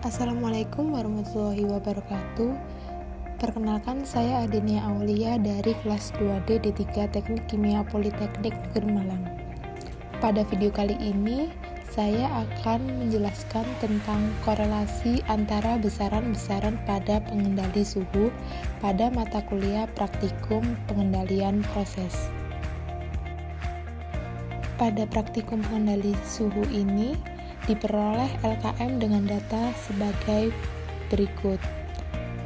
Assalamualaikum warahmatullahi wabarakatuh. Perkenalkan, saya Adenia Aulia dari kelas 2D D3 Teknik Kimia Politeknik Negeri Malang. Pada video kali ini, saya akan menjelaskan tentang korelasi antara besaran-besaran pada pengendali suhu pada mata kuliah praktikum pengendalian proses. Pada praktikum pengendali suhu ini, diperoleh LKM dengan data sebagai berikut.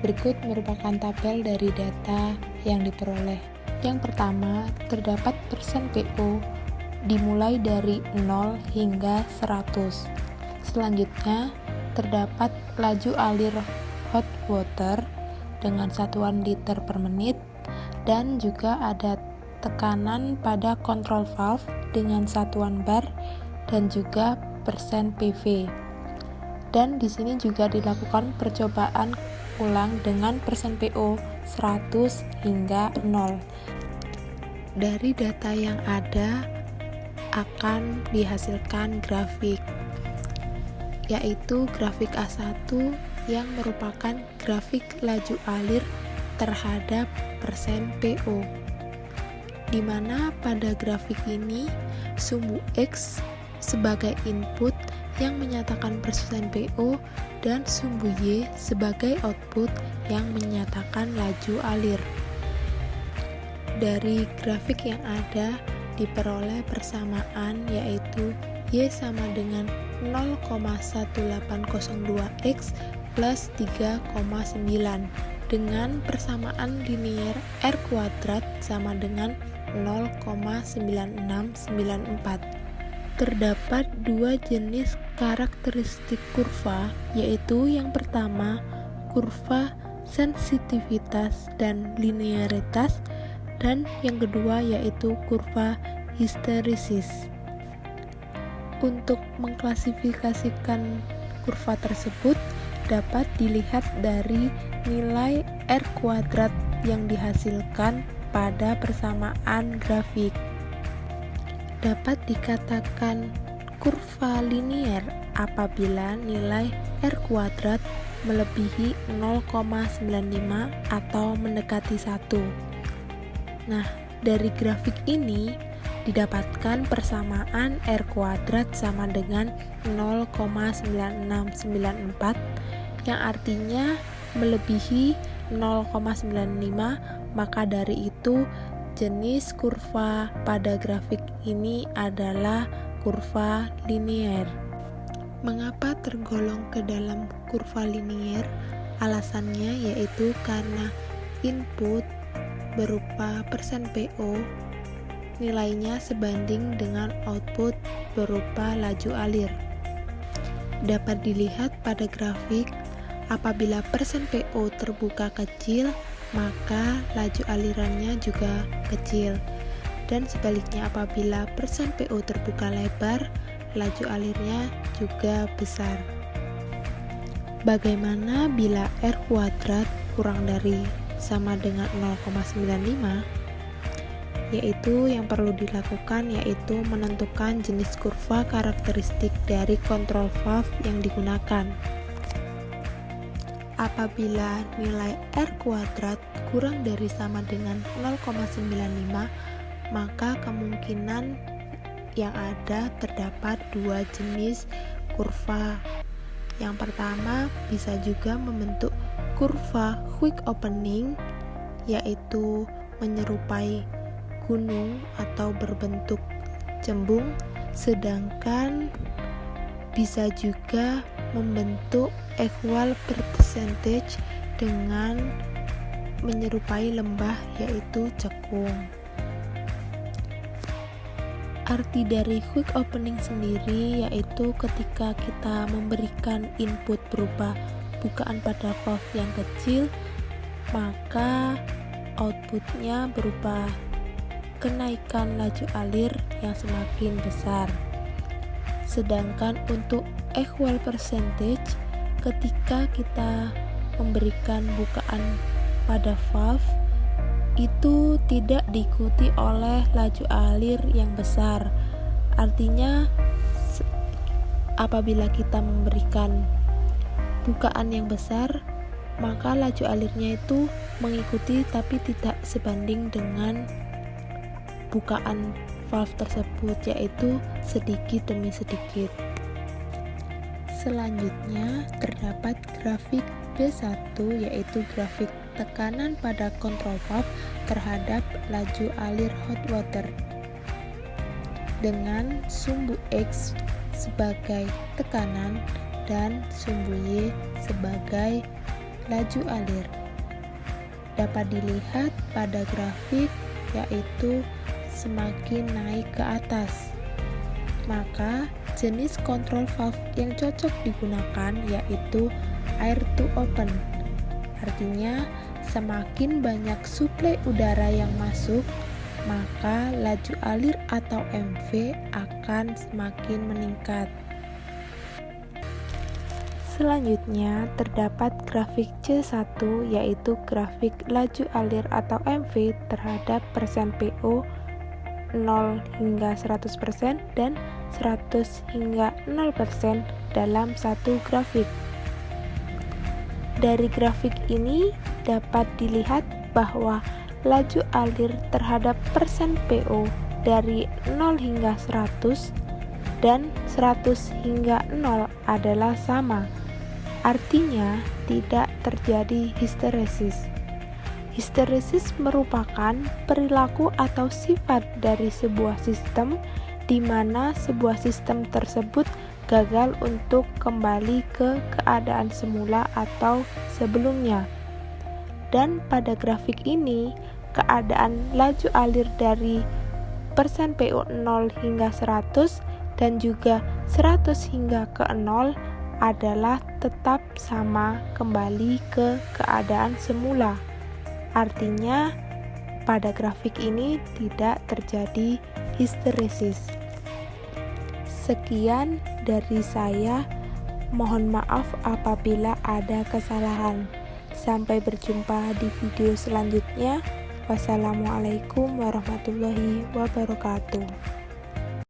Berikut merupakan tabel dari data yang diperoleh. Yang pertama, terdapat persen PO dimulai dari 0 hingga 100. Selanjutnya, terdapat laju alir hot water dengan satuan liter per menit, dan juga ada tekanan pada control valve dengan satuan bar dan juga persen PV. Dan di sini juga dilakukan percobaan ulang dengan persen PO 100 hingga 0. Dari data yang ada akan dihasilkan grafik, yaitu grafik A1 yang merupakan grafik laju alir terhadap persen PO, di mana pada grafik ini sumbu X sebagai input yang menyatakan persen PO dan sumbu Y sebagai output yang menyatakan laju alir. Dari grafik yang ada diperoleh persamaan, yaitu Y sama dengan 0,1802X plus 3,9 dengan persamaan linear R kuadrat sama dengan 0,9694. Terdapat dua jenis karakteristik kurva, yaitu yang pertama kurva sensitivitas dan linearitas, dan yang kedua yaitu kurva histeresis. Untuk mengklasifikasikan kurva tersebut dapat dilihat dari nilai R kuadrat yang dihasilkan pada persamaan grafik. Dapat dikatakan kurva linear apabila nilai R kuadrat melebihi 0,95 atau mendekati 1. Nah, dari grafik ini didapatkan persamaan R kuadrat sama dengan 0,9694 yang artinya melebihi 0,95, maka dari itu jenis kurva pada grafik ini adalah kurva linear. Mengapa tergolong ke dalam kurva linear? Alasannya yaitu karena input berupa persen PO nilainya sebanding dengan output berupa laju alir. Dapat dilihat pada grafik, apabila persen PO terbuka kecil, maka laju alirannya juga kecil, dan sebaliknya apabila persen PO terbuka lebar, laju alirnya juga besar. Bagaimana bila R kuadrat kurang dari sama dengan 0,95? Yaitu yang perlu dilakukan yaitu menentukan jenis kurva karakteristik dari control valve yang digunakan. Apabila nilai R kuadrat kurang dari sama dengan 0,95, maka kemungkinan yang ada terdapat dua jenis kurva. Yang pertama bisa juga membentuk kurva quick opening, yaitu menyerupai gunung atau berbentuk cembung, sedangkan bisa juga membentuk equal percentage dengan menyerupai lembah, yaitu cekung. Arti dari quick opening sendiri yaitu ketika kita memberikan input berupa bukaan pada valve yang kecil, maka outputnya berupa kenaikan laju alir yang semakin besar. Sedangkan untuk equal percentage, ketika kita memberikan bukaan pada valve, itu tidak diikuti oleh laju alir yang besar. Artinya apabila kita memberikan bukaan yang besar, maka laju alirnya itu mengikuti tapi tidak sebanding dengan bukaan valve tersebut, yaitu sedikit demi sedikit. Selanjutnya terdapat grafik B1, yaitu grafik tekanan pada kontrol valve terhadap laju alir hot water dengan sumbu X sebagai tekanan dan sumbu Y sebagai laju alir. Dapat dilihat pada grafik, yaitu semakin naik ke atas, maka jenis kontrol valve yang cocok digunakan yaitu air to open. Artinya, semakin banyak suplai udara yang masuk, maka laju alir atau MV akan semakin meningkat. Selanjutnya terdapat grafik C1, yaitu grafik laju alir atau MV terhadap persen PO 0 hingga 100% dan 100 hingga 0% dalam satu grafik. Dari grafik ini dapat dilihat bahwa laju alir terhadap persen PO dari 0 hingga 100 dan 100 hingga 0 adalah sama. Artinya tidak terjadi histeresis. Histeresis merupakan perilaku atau sifat dari sebuah sistem di mana sebuah sistem tersebut gagal untuk kembali ke keadaan semula atau sebelumnya. Dan pada grafik ini, keadaan laju alir dari persen PO 0 hingga 100 dan juga 100 hingga ke 0 adalah tetap sama kembali ke keadaan semula. Artinya, pada grafik ini tidak terjadi histeresis. Sekian dari saya. Mohon maaf apabila ada kesalahan. Sampai berjumpa di video selanjutnya. Wassalamualaikum warahmatullahi wabarakatuh.